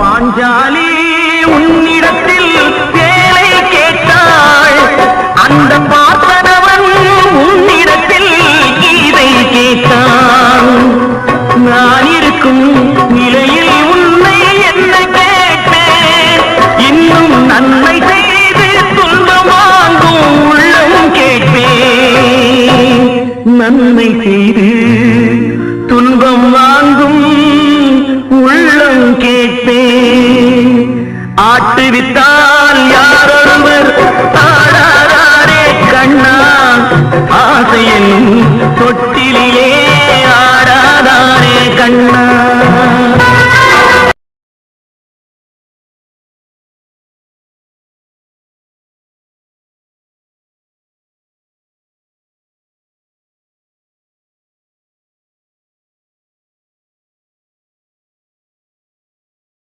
பாஞ்சாலி உன்னிடத்தில் வேலை கேட்டாள், அந்த பார்த்தனவன் உன்னிடத்தில் கீதை கேட்டான். நான் இருக்கும் நிலையில் உன்னை என்ன கேட்பேன், இன்னும் நன்மை செய்து துன்பம் வாங்கும் உள்ளம் கேட்பேன். நன்மை செய்து துன்பம் வாங்கும் உள்ளம் கேட்பேன். ஆட்டுவித்தால் யாரொருவர் ஆடாரே கண்ணா, ஆசை என்னும்